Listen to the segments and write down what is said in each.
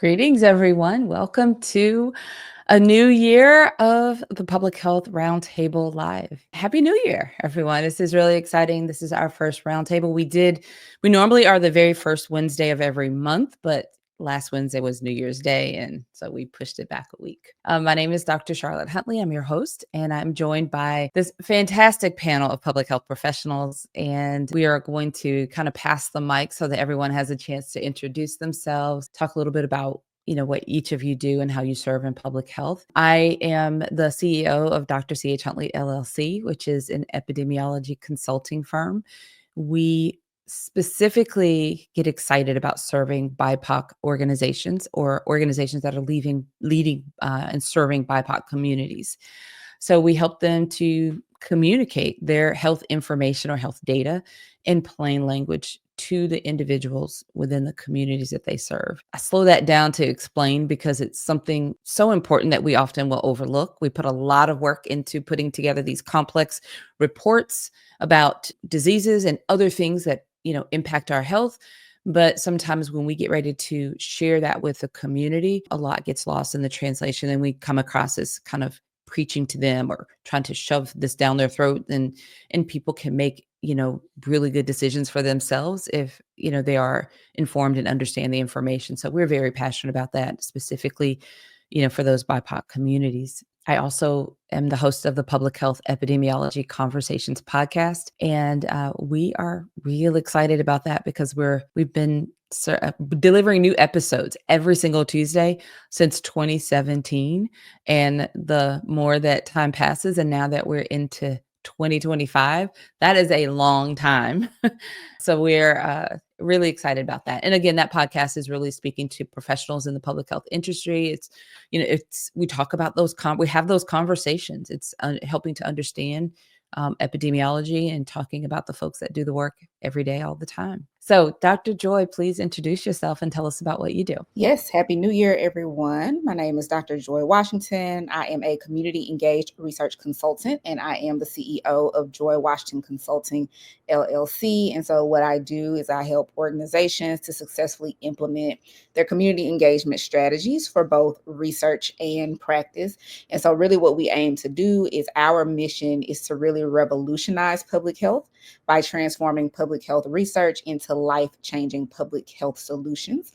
Greetings, everyone. Welcome to a new year of the Public Health Roundtable Live. Happy New Year, everyone. This is really exciting. This is our first roundtable. We normally are the very first Wednesday of every month, but last Wednesday was New Year's Day, and so we pushed it back a week. My name is Dr. Charlotte Huntley. I'm your host, and I'm joined by this fantastic panel of public health professionals, and we are going to kind of pass the mic so that everyone has a chance to introduce themselves, talk a little bit about what each of you do and how you serve in public health. I am the CEO of Dr. C.H. Huntley LLC, which is an epidemiology consulting firm. We specifically get excited about serving BIPOC organizations or organizations that are leading and serving BIPOC communities. So we help them to communicate their health information or health data in plain language to the individuals within the communities that they serve. I slow that down to explain because it's something so important that we often will overlook. We put a lot of work into putting together these complex reports about diseases and other things that impact our health. But sometimes when we get ready to share that with the community, a lot gets lost in the translation and we come across as kind of preaching to them or trying to shove this down their throat, and people can make really good decisions for themselves if they are informed and understand the information. So we're very passionate about that, specifically for those BIPOC communities. I also am the host of the Public Health Epidemiology Conversations podcast, and we are real excited about that because we've been delivering new episodes every single Tuesday since 2017. And the more that time passes, and now that we're into 2025, that is a long time. So we're really excited about that. And again, that podcast is really speaking to professionals in the public health industry. We talk about we have those conversations. It's helping to understand epidemiology and talking about the folks that do the work every day, all the time. So Dr. Joy, please introduce yourself and tell us about what you do. Yes, Happy New Year, everyone. My name is Dr. Joyee Washington. I am a community engaged research consultant, and I am the CEO of Joyee Washington Consulting LLC. And so what I do is I help organizations to successfully implement their community engagement strategies for both research and practice. And so really what we aim to do is our mission is to really revolutionize public health by transforming public health research into life-changing public health solutions.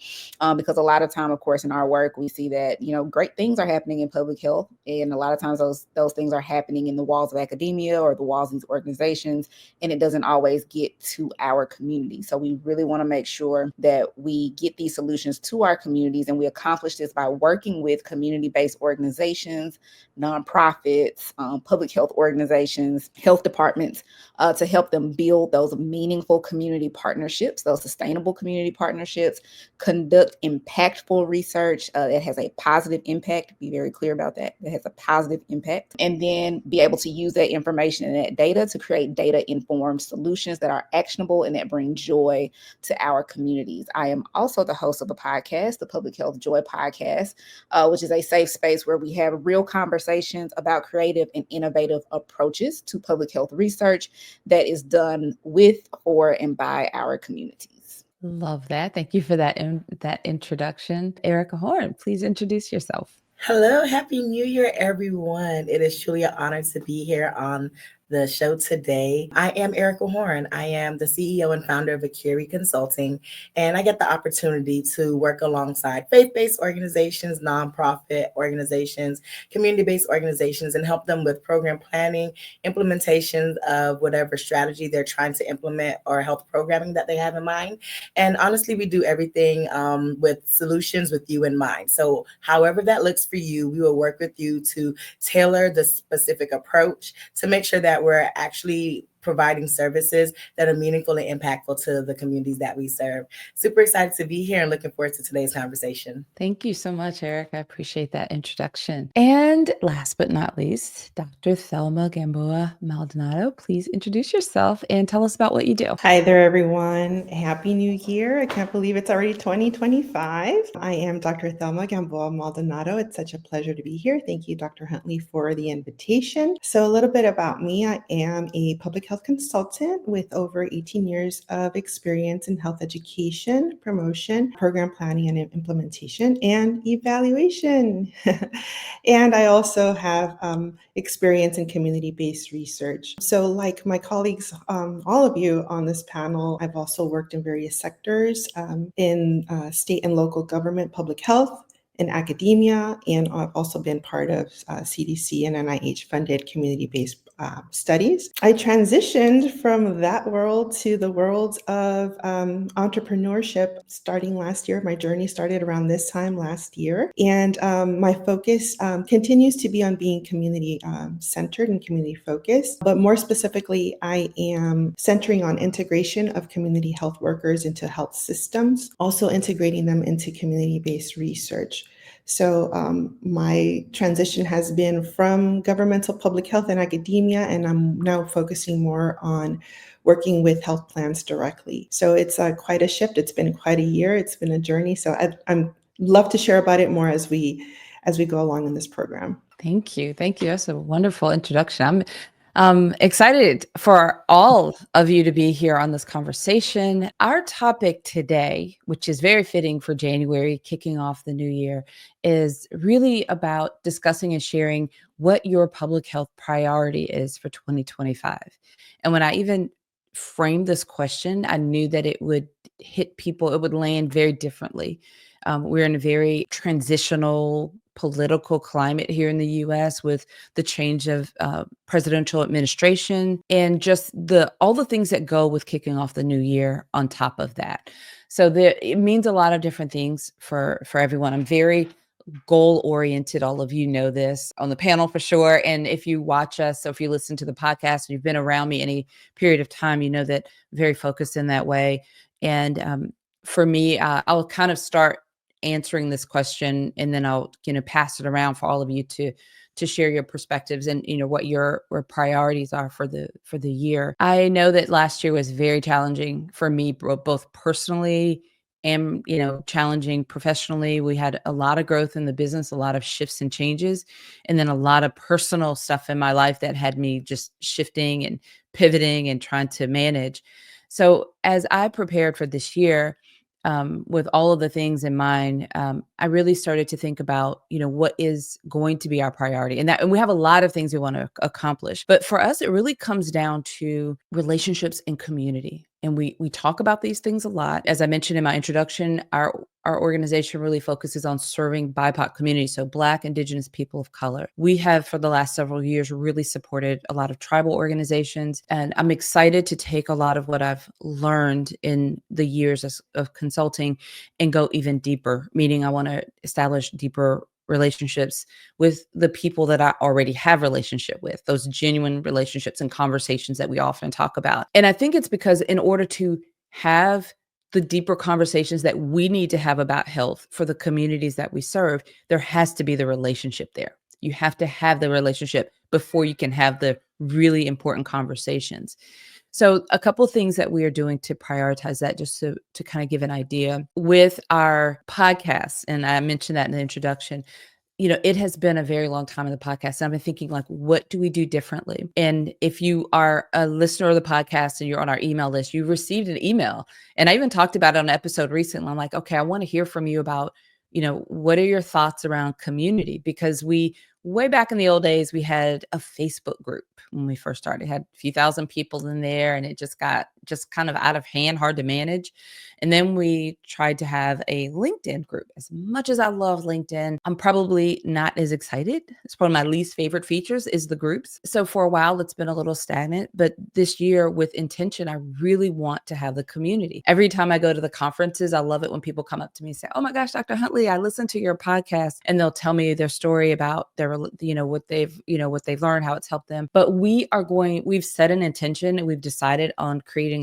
Because a lot of time, of course, in our work, we see that, great things are happening in public health. And a lot of times those things are happening in the walls of academia or the walls of these organizations, and it doesn't always get to our community. So we really want to make sure that we get these solutions to our communities, and we accomplish this by working with community-based organizations, nonprofits, public health organizations, health departments, to help them build those meaningful community partnerships, those sustainable community partnerships, conduct impactful research that has a positive impact. Be very clear about that. That has a positive impact. And then be able to use that information and that data to create data-informed solutions that are actionable and that bring joy to our communities. I am also the host of a podcast, the Public Health Joy podcast, which is a safe space where we have real conversations about creative and innovative approaches to public health research that is done with, for, and by our communities. Love that. Thank you for that introduction. Ericka Horne, please introduce yourself. Hello, Happy New Year, everyone. It is truly an honor to be here on the show today. I am Ericka Horne. I am the CEO and founder of Acuri Consulting, and I get the opportunity to work alongside faith-based organizations, nonprofit organizations, community-based organizations, and help them with program planning, implementation of whatever strategy they're trying to implement or health programming that they have in mind. And honestly, we do everything with solutions with you in mind. So however that looks for you, we will work with you to tailor the specific approach to make sure that we're actually providing services that are meaningful and impactful to the communities that we serve. Super excited to be here and looking forward to today's conversation. Thank you so much, Eric. I appreciate that introduction. And last but not least, Dr. Thelma Gamboa-Maldonado, please introduce yourself and tell us about what you do. Hi there, everyone. Happy New Year. I can't believe it's already 2025. I am Dr. Thelma Gamboa-Maldonado. It's such a pleasure to be here. Thank you, Dr. Huntley, for the invitation. So a little bit about me. I am a public health health consultant with over 18 years of experience in health education, promotion, program planning and implementation, and evaluation. And I also have experience in community-based research. So like my colleagues, all of you on this panel, I've also worked in various sectors in state and local government, public health, in academia, and I've also been part of CDC and NIH-funded community-based studies. I transitioned from that world to the world of entrepreneurship starting last year. My journey started around this time last year, and my focus continues to be on being community-centered and community-focused, but more specifically, I am centering on integration of community health workers into health systems, also integrating them into community-based research. So my transition has been from governmental public health and academia, and I'm now focusing more on working with health plans directly. So it's quite a shift. It's been quite a year. It's been a journey. So I'm love to share about it more as we go along in this program. Thank you. Thank you. That's a wonderful introduction. I'm excited for all of you to be here on this conversation. Our topic today, which is very fitting for January, kicking off the new year, is really about discussing and sharing what your public health priority is for 2025. And when I even framed this question, I knew that it would hit people, it would land very differently. We're in a very transitional political climate here in the US with the change of presidential administration and just all the things that go with kicking off the new year on top of that. So it means a lot of different things for everyone. I'm very goal oriented. All of you know this on the panel for sure. And if you watch us, so if you listen to the podcast, and you've been around me any period of time, you know that I'm very focused in that way. And for me, I'll kind of start answering this question, and then I'll pass it around for all of you to share your perspectives and what your priorities are for the year. I know that last year was very challenging for me, both personally and challenging professionally. We had a lot of growth in the business, a lot of shifts and changes, and then a lot of personal stuff in my life that had me just shifting and pivoting and trying to manage. So as I prepared for this year, with all of the things in mind, I really started to think about, what is going to be our priority, and we have a lot of things we want to accomplish. But for us, it really comes down to relationships and community. And we talk about these things a lot. As I mentioned in my introduction, our organization really focuses on serving BIPOC communities, so Black, Indigenous people of color. We have, for the last several years, really supported a lot of tribal organizations. And I'm excited to take a lot of what I've learned in the years of consulting and go even deeper, meaning I want to establish deeper relationships with the people that I already have relationship with, those genuine relationships and conversations that we often talk about. And I think it's because in order to have the deeper conversations that we need to have about health for the communities that we serve, there has to be the relationship there. You have to have the relationship before you can have the really important conversations. So a couple of things that we are doing to prioritize that, just to kind of give an idea with our podcast. And I mentioned that in the introduction. It has been a very long time in the podcast. And I've been thinking, like, what do we do differently? And if you are a listener of the podcast and you're on our email list, you received an email. And I even talked about it on an episode recently. I'm like, okay, I want to hear from you about, what are your thoughts around community? Because way back in the old days, we had a Facebook group when we first started. It had a few thousand people in there, and it just got kind of out of hand, hard to manage. And then we tried to have a LinkedIn group. As much as I love LinkedIn, I'm probably not as excited. It's one of my least favorite features is the groups. So for a while, it's been a little stagnant. But this year, with intention, I really want to have the community. Every time I go to the conferences, I love it when people come up to me and say, "Oh my gosh, Dr. Huntley, I listened to your podcast," and they'll tell me their story about their, what they've learned, how it's helped them. But we've set an intention, and we've decided on creating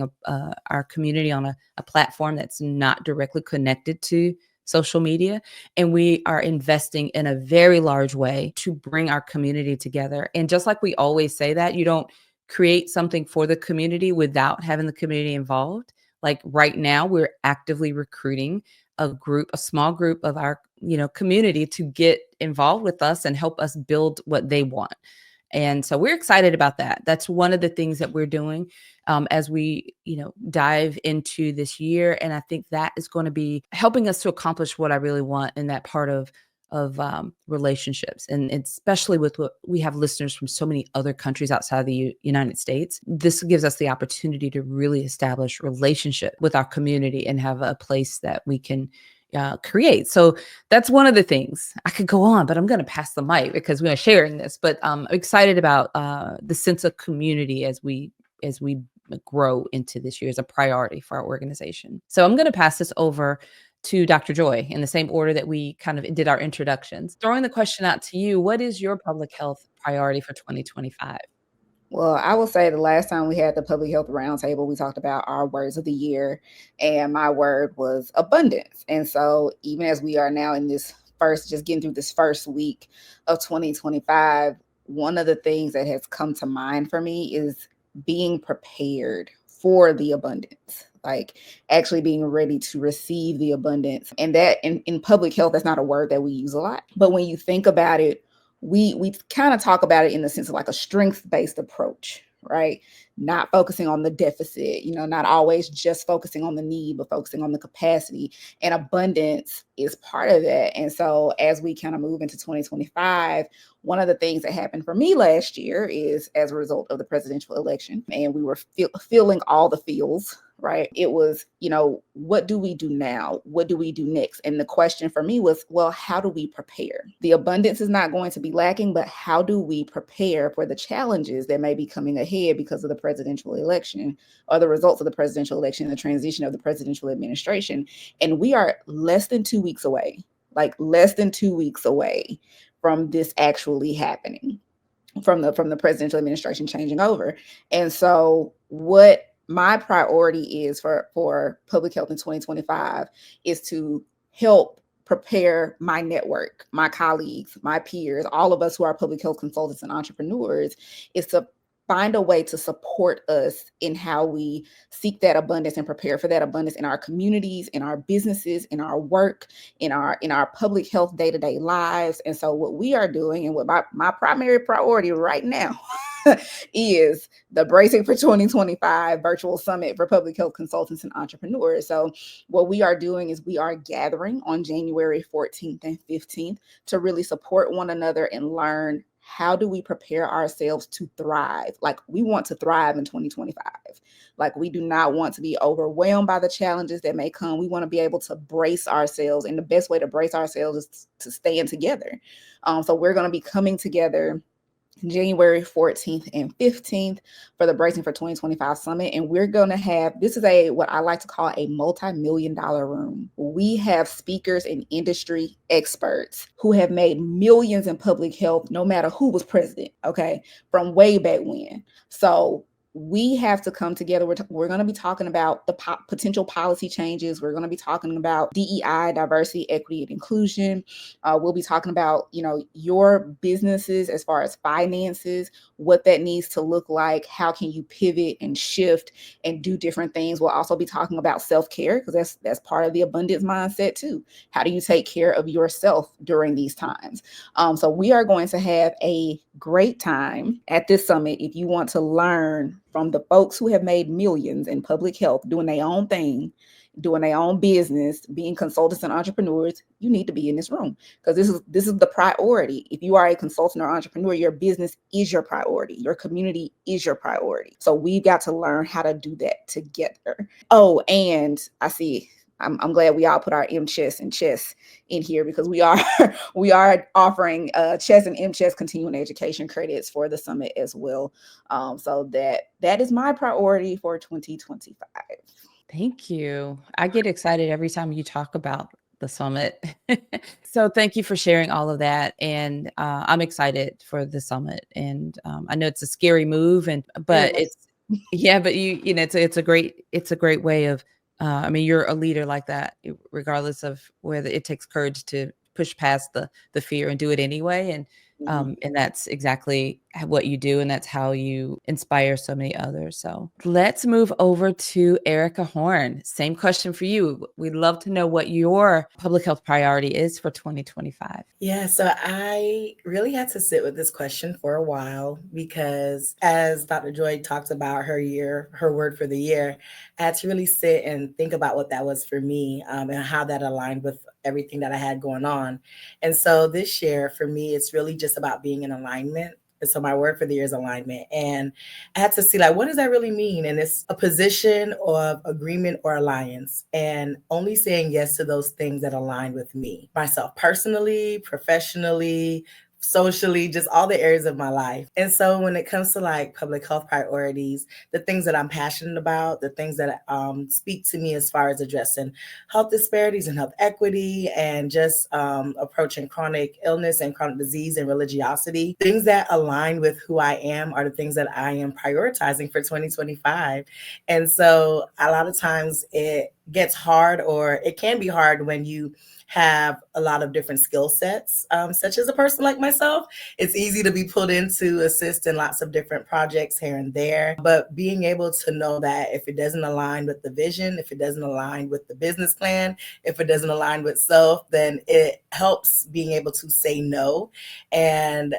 our community on a platform that's not directly connected to social media. And we are investing in a very large way to bring our community together. And just like we always say that, you don't create something for the community without having the community involved. Like right now, we're actively recruiting a small group of our, community to get involved with us and help us build what they want. And so we're excited about that. That's one of the things that we're doing as we, dive into this year. And I think that is going to be helping us to accomplish what I really want in that part of relationships. And especially with what we have listeners from so many other countries outside the United States, this gives us the opportunity to really establish relationship with our community and have a place that we can create. So that's one of the things. I could go on, but I'm going to pass the mic because we're sharing this. But I'm excited about the sense of community as we grow into this year as a priority for our organization. So I'm going to pass this over to Dr. Joy in the same order that we kind of did our introductions. Throwing the question out to you, what is your public health priority for 2025? Well, I will say the last time we had the Public Health Roundtable, we talked about our words of the year, and my word was abundance. And so even as we are now in this just getting through this first week of 2025, one of the things that has come to mind for me is being prepared for the abundance, like actually being ready to receive the abundance. And that in public health, that's not a word that we use a lot. But when you think about it, we kind of talk about it in the sense of like a strength-based approach, right? Not focusing on the deficit, not always just focusing on the need, but focusing on the capacity, and abundance is part of that. And so as we kind of move into 2025, one of the things that happened for me last year is as a result of the presidential election, and we were feeling all the feels, right? It was, what do we do now? What do we do next? And the question for me was, well, how do we prepare? The abundance is not going to be lacking, but how do we prepare for the challenges that may be coming ahead because of the presidential election or the results of the presidential election, the transition of the presidential administration? And we are less than 2 weeks away, from this actually happening, from the presidential administration changing over. And so what my priority is for public health in 2025 is to help prepare my network, my colleagues, my peers, all of us who are public health consultants and entrepreneurs, is to find a way to support us in how we seek that abundance and prepare for that abundance in our communities, in our businesses, in our work, in our public health day-to-day lives. And so what we are doing, and what my primary priority right now is the Bracing for 2025 virtual summit for public health consultants and entrepreneurs. So what we are doing is we are gathering on January 14th and 15th to really support one another and learn, how do we prepare ourselves to thrive? Like, we want to thrive in 2025. Like, we do not want to be overwhelmed by the challenges that may come. We want to be able to brace ourselves. And the best way to brace ourselves is to stand together. So we're going to be coming together January 14th and 15th for the Bracing for 2025 Summit. And we're going to have, this is what I like to call a multi-million-dollar room. We have speakers and industry experts who have made millions in public health, no matter who was president, okay, from way back when. So we have to come together. We're going to be talking about the potential policy changes. We're going to be talking about DEI, diversity, equity, and inclusion. We'll be talking about, your businesses as far as finances, what that needs to look like. How can you pivot and shift and do different things? We'll also be talking about self-care, because that's part of the abundance mindset too. How do you take care of yourself during these times? So we are going to have a great time at this summit. If you want to learn from the folks who have made millions in public health, doing their own thing, doing their own business, being consultants and entrepreneurs, you need to be in this room, because this is the priority. If you are a consultant or entrepreneur, your business is your priority. Your community is your priority. So we've got to learn how to do that together. Oh, and I see, I'm glad we all put our MChess and chess in here, because we are offering chess and MChess continuing education credits for the summit as well. So that is my priority for 2025. Thank you. I get excited every time you talk about the summit. So thank you for sharing all of that. And I'm excited for the summit. And I know it's a scary move, but it's it's a great way of, you're a leader like that, regardless of whether it takes courage to push past the fear and do it anyway. And that's exactly what you do, and that's how you inspire so many others. So let's move over to Ericka Horne. Same question for you. We'd love to know what your public health priority is for 2025. Yeah, so I really had to sit with this question for a while because as Dr. Joy talked about her word for the year, I had to really sit and think about what that was for me, and how that aligned with everything that I had going on. And so this year, for me, it's really just about being in alignment. And so my word for the year is alignment. And I had to see, like, what does that really mean? And it's a position of agreement or alliance, and only saying yes to those things that align with me, myself personally, professionally, socially, just all the areas of my life. And so when it comes to like public health priorities, the things that I'm passionate about, the things that speak to me as far as addressing health disparities and health equity, and just approaching chronic illness and chronic disease and religiosity, things that align with who I am are the things that I am prioritizing for 2025. And so a lot of times it gets hard, or it can be hard when you have a lot of different skill sets, such as a person like myself. It's easy to be pulled in to assist in lots of different projects here and there, but being able to know that if it doesn't align with the vision, if it doesn't align with the business plan, if it doesn't align with self, then it helps being able to say no. And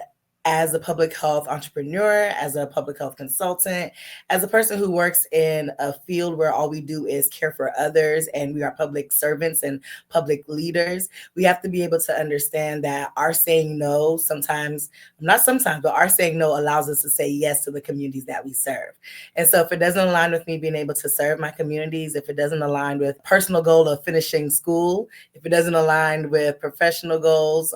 as a public health entrepreneur, as a public health consultant, as a person who works in a field where all we do is care for others and we are public servants and public leaders, we have to be able to understand that our saying no sometimes, not sometimes, but our saying no allows us to say yes to the communities that we serve. And so if it doesn't align with me being able to serve my communities, if it doesn't align with personal goal of finishing school, if it doesn't align with professional goals,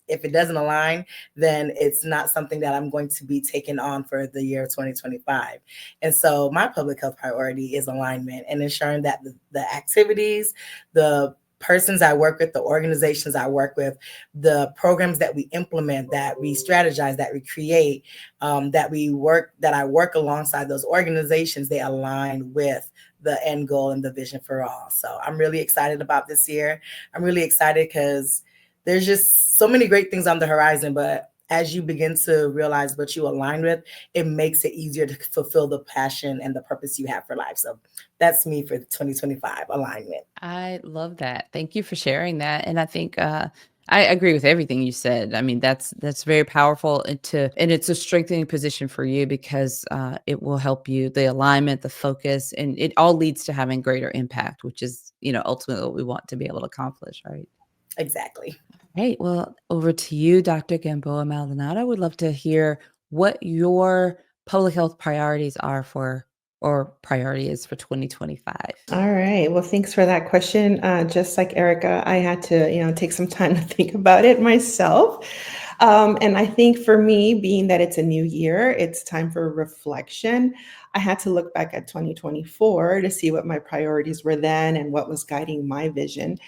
if it doesn't align, then it's not something that I'm going to be taking on for the year 2025. And so my public health priority is alignment and ensuring that the activities, the persons I work with, the organizations I work with, the programs that we implement, that we strategize, that we create, that I work alongside those organizations, they align with the end goal and the vision for all. So I'm really excited about this year. I'm really excited because there's just so many great things on the horizon, but as you begin to realize what you align with, it makes it easier to fulfill the passion and the purpose you have for life. So that's me for 2025, alignment. I love that. Thank you for sharing that. And I think I agree with everything you said. I mean, that's very powerful, and it's a strengthening position for you because it will help you, the alignment, the focus, and it all leads to having greater impact, which is, ultimately what we want to be able to accomplish, right? Exactly. Right. Well, over to you, Dr. Gamboa-Maldonado. Would love to hear what your public health priorities are or priority is for 2025. All right. Well, thanks for that question. Just like Ericka, I had to, take some time to think about it myself. And I think for me, being that it's a new year, it's time for reflection. I had to look back at 2024 to see what my priorities were then and what was guiding my vision.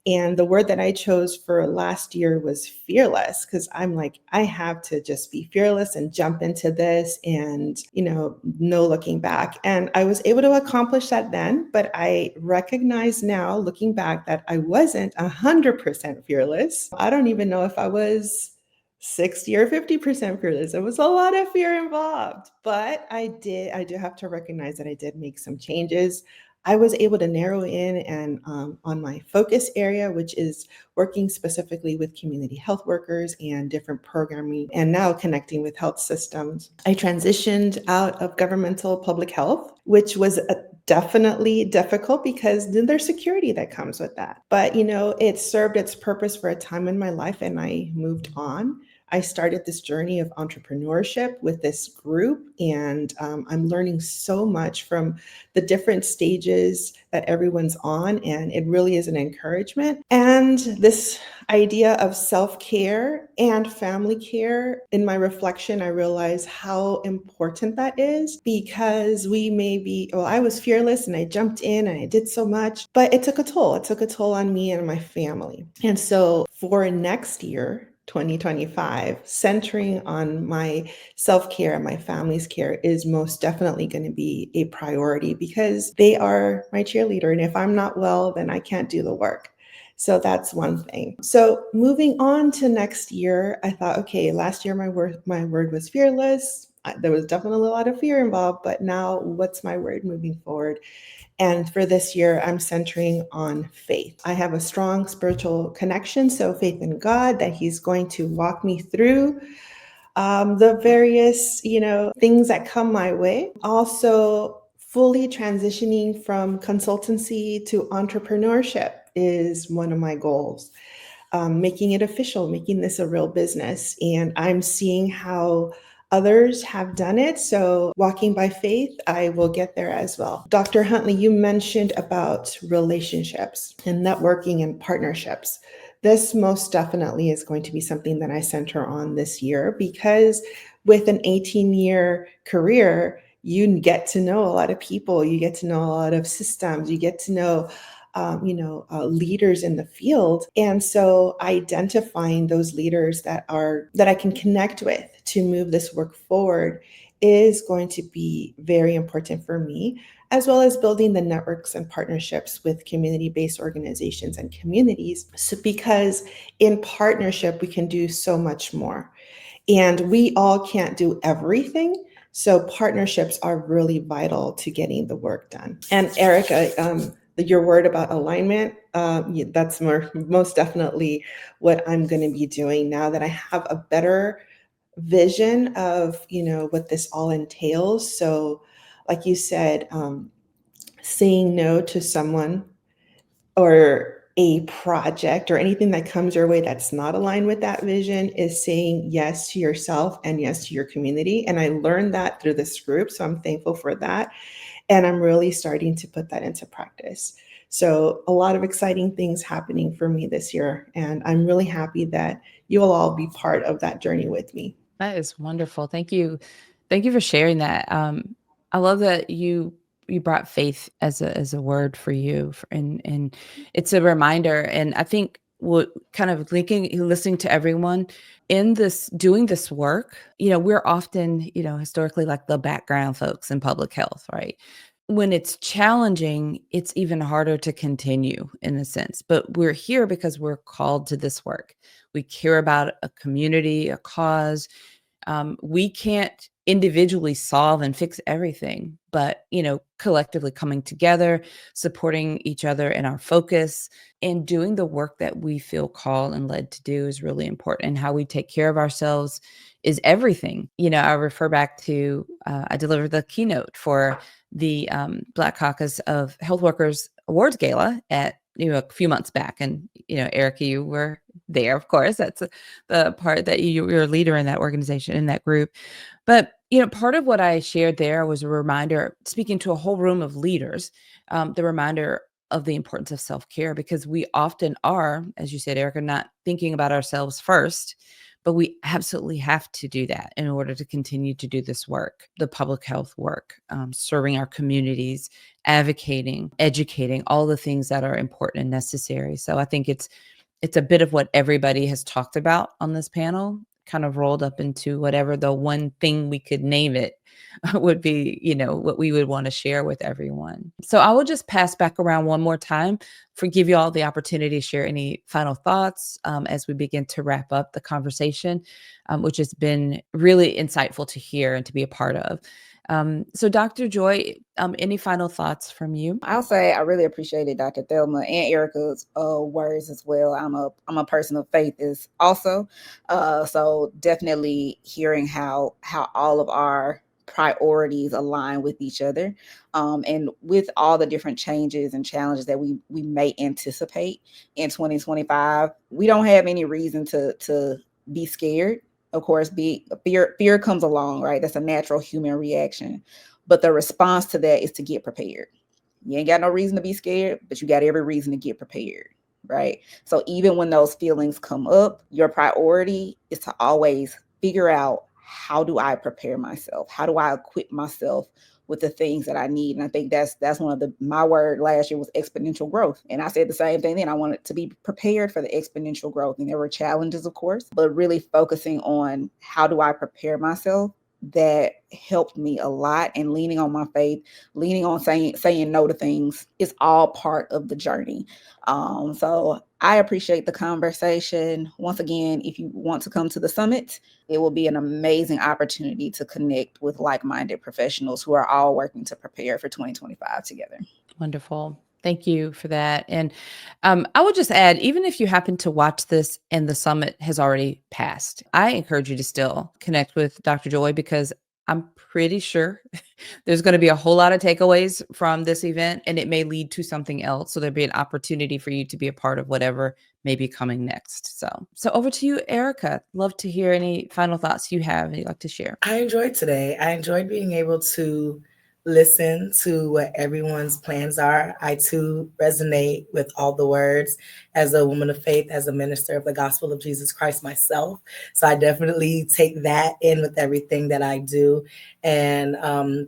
And the word that I chose for last year was fearless, because I'm like, I have to just be fearless and jump into this and, no looking back. And I was able to accomplish that then, but I recognize now, looking back, that I wasn't 100% fearless. I don't even know if I was 60 or 50% fearless. There was a lot of fear involved, but I do have to recognize that I did make some changes. I was able to narrow in and on my focus area, which is working specifically with community health workers and different programming, and now connecting with health systems. I transitioned out of governmental public health, which was definitely difficult because then there's security that comes with that. But, it served its purpose for a time in my life, and I moved on. I started this journey of entrepreneurship with this group, and I'm learning so much from the different stages that everyone's on, and it really is an encouragement. And this idea of self-care and family care, in my reflection, I realized how important that is, because I was fearless and I jumped in and I did so much, but it took a toll. It took a toll on me and my family. And so for next year, 2025, centering on my self-care and my family's care is most definitely going to be a priority, because they are my cheerleader. And if I'm not well, then I can't do the work. So that's one thing. So moving on to next year, I thought, okay, last year my word was fearless. There was definitely a lot of fear involved, but now what's my word moving forward? And for this year, I'm centering on faith. I have a strong spiritual connection, so faith in God that He's going to walk me through the various, things that come my way. Also, fully transitioning from consultancy to entrepreneurship is one of my goals. Making it official, making this a real business. And I'm seeing how others have done it. So walking by faith, I will get there as well. Dr. Huntley, you mentioned about relationships and networking and partnerships. This most definitely is going to be something that I center on this year because with an 18-year career, you get to know a lot of people, you get to know a lot of systems, you get to know leaders in the field. And so identifying those leaders that I can connect with to move this work forward is going to be very important for me, as well as building the networks and partnerships with community-based organizations and communities. So because in partnership, we can do so much more. And we all can't do everything. So partnerships are really vital to getting the work done. And Ericka, your word about alignment, that's most definitely what I'm going to be doing now that I have a better vision of, what this all entails. So like you said, saying no to someone or a project or anything that comes your way that's not aligned with that vision is saying yes to yourself and yes to your community. And I learned that through this group. So I'm thankful for that. And I'm really starting to put that into practice. So a lot of exciting things happening for me this year. And I'm really happy that you will all be part of that journey with me. That is wonderful. Thank you. Thank you for sharing that. I love that you brought faith as a word for you, and it's a reminder. And I think what kind of listening to everyone in this doing this work, we're often, historically like the background folks in public health, right? When it's challenging, it's even harder to continue in a sense. But we're here because we're called to this work. We care about a community, a cause. We can't individually solve and fix everything, but collectively coming together, supporting each other in our focus, and doing the work that we feel called and led to do is really important. And how we take care of ourselves is everything. I refer back to I delivered the keynote for the Black Caucus of Health Workers Awards Gala at a few months back, and Ericka, you were there, of course. That's the part that you're a leader in that organization, in that group. But part of what I shared there was a reminder, speaking to a whole room of leaders, the reminder of the importance of self-care, because we often are, as you said, Ericka, not thinking about ourselves first. But we absolutely have to do that in order to continue to do this work, the public health work, serving our communities, advocating, educating, all the things that are important and necessary. So I think it's a bit of what everybody has talked about on this panel, kind of rolled up into whatever the one thing we could name it would be, what we would want to share with everyone. So I will just pass back around one more time give you all the opportunity to share any final thoughts as we begin to wrap up the conversation, which has been really insightful to hear and to be a part of. So Dr. Joyee, any final thoughts from you? I'll say I really appreciated Dr. Thelma and Ericka's words as well. I'm a person of faith is also. So definitely hearing how all of our priorities align with each other, and with all the different changes and challenges that we may anticipate in 2025, we don't have any reason to be scared. Of course, fear comes along, right? That's a natural human reaction, but the response to that is to get prepared. You ain't got no reason to be scared, but you got every reason to get prepared, right? So even when those feelings come up, your priority is to always figure out, how do I prepare myself? How do I equip myself with the things that I need? And I think that's one of my word last year was exponential growth. And I said the same thing then. I wanted to be prepared for the exponential growth. And there were challenges, of course, but really focusing on how do I prepare myself that helped me a lot. And leaning on my faith, leaning on saying no to things is all part of the journey. So I appreciate the conversation. Once again, if you want to come to the summit, it will be an amazing opportunity to connect with like-minded professionals who are all working to prepare for 2025 together. Wonderful. Thank you for that. And I would just add, even if you happen to watch this and the summit has already passed, I encourage you to still connect with Dr. Joy, because I'm pretty sure there's going to be a whole lot of takeaways from this event, and it may lead to something else. So there'll be an opportunity for you to be a part of whatever may be coming next. So over to you, Ericka. Love to hear any final thoughts you have and you'd like to share. I enjoyed today. I enjoyed being able to listen to what everyone's plans are. I too resonate with all the words as a woman of faith, as a minister of the gospel of Jesus Christ myself. So I definitely take that in with everything that I do, and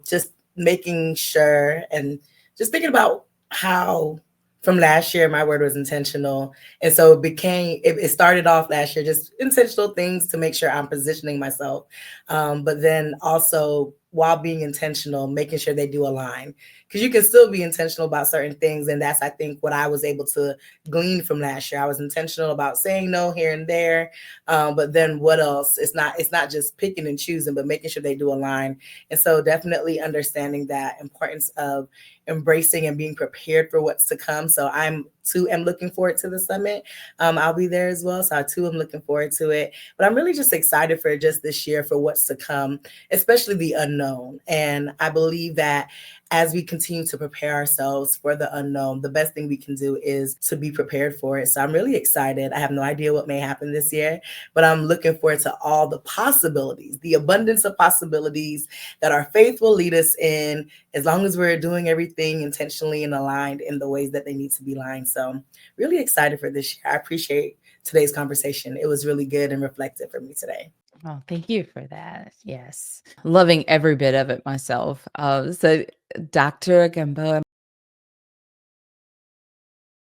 just making sure and just thinking about how from last year, my word was intentional. And so it started off last year, just intentional things to make sure I'm positioning myself. But then also, while being intentional, making sure they do align. Because you can still be intentional about certain things. And that's, I think, what I was able to glean from last year. I was intentional about saying no here and there. But then what else? It's not just picking and choosing, but making sure they do align. And so definitely understanding that importance of embracing and being prepared for what's to come. So I'm too am looking forward to the summit. I'll be there as well. So I too am looking forward to it. But I'm really just excited for just this year, for what's to come, especially the unknown. And I believe that as we continue to prepare ourselves for the unknown, the best thing we can do is to be prepared for it. So I'm really excited. I have no idea what may happen this year, but I'm looking forward to all the possibilities, the abundance of possibilities that our faith will lead us in, as long as we're doing everything intentionally and aligned in the ways that they need to be aligned. So really excited for this year. I appreciate today's conversation. It was really good and reflective for me today. Oh, thank you for that. Yes. Loving every bit of it myself. So Dr. Gamboa.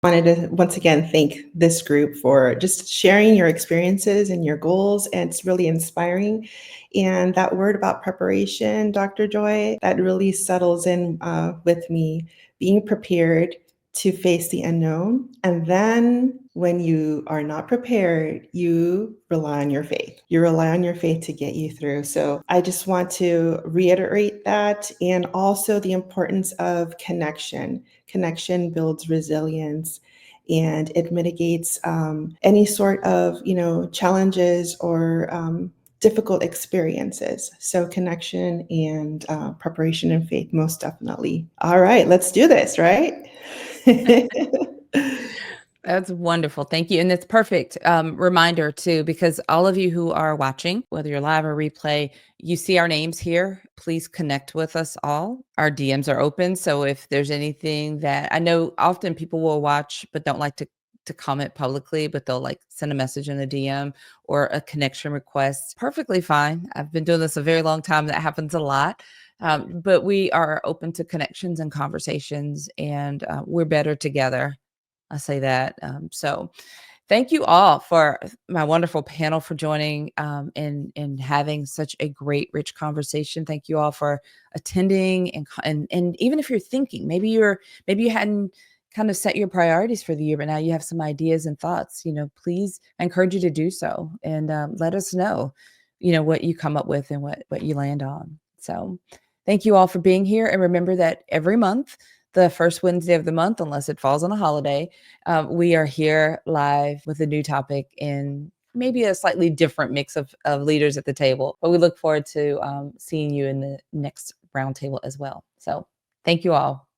Wanted to once again thank this group for just sharing your experiences and your goals, and it's really inspiring. And that word about preparation, Dr. Joy, that really settles in with me. Being prepared to face the unknown, and then when you are not prepared, you rely on your faith. You rely on your faith to get you through. So I just want to reiterate that, and also the importance of connection. Connection builds resilience, and it mitigates any sort of challenges or difficult experiences. So connection and preparation and faith, most definitely. All right, let's do this, right? That's wonderful. Thank you. And it's perfect reminder too, because all of you who are watching, whether you're live or replay, you see our names here. Please connect with us all. Our DMs are open. So if there's anything that I know, often people will watch but don't like to comment publicly, but they'll like send a message in a DM or a connection request. Perfectly fine. I've been doing this a very long time. That happens a lot. But we are open to connections and conversations, and we're better together. I say that. So thank you all for my wonderful panel for joining and having such a great, rich conversation. Thank you all for attending, and even if you're thinking, maybe you hadn't kind of set your priorities for the year, but now you have some ideas and thoughts, please, I encourage you to do so, and let us know, what you come up with and what you land on. So thank you all for being here. And remember that every month, the first Wednesday of the month, unless it falls on a holiday, we are here live with a new topic and maybe a slightly different mix of leaders at the table. But we look forward to seeing you in the next roundtable as well. So thank you all.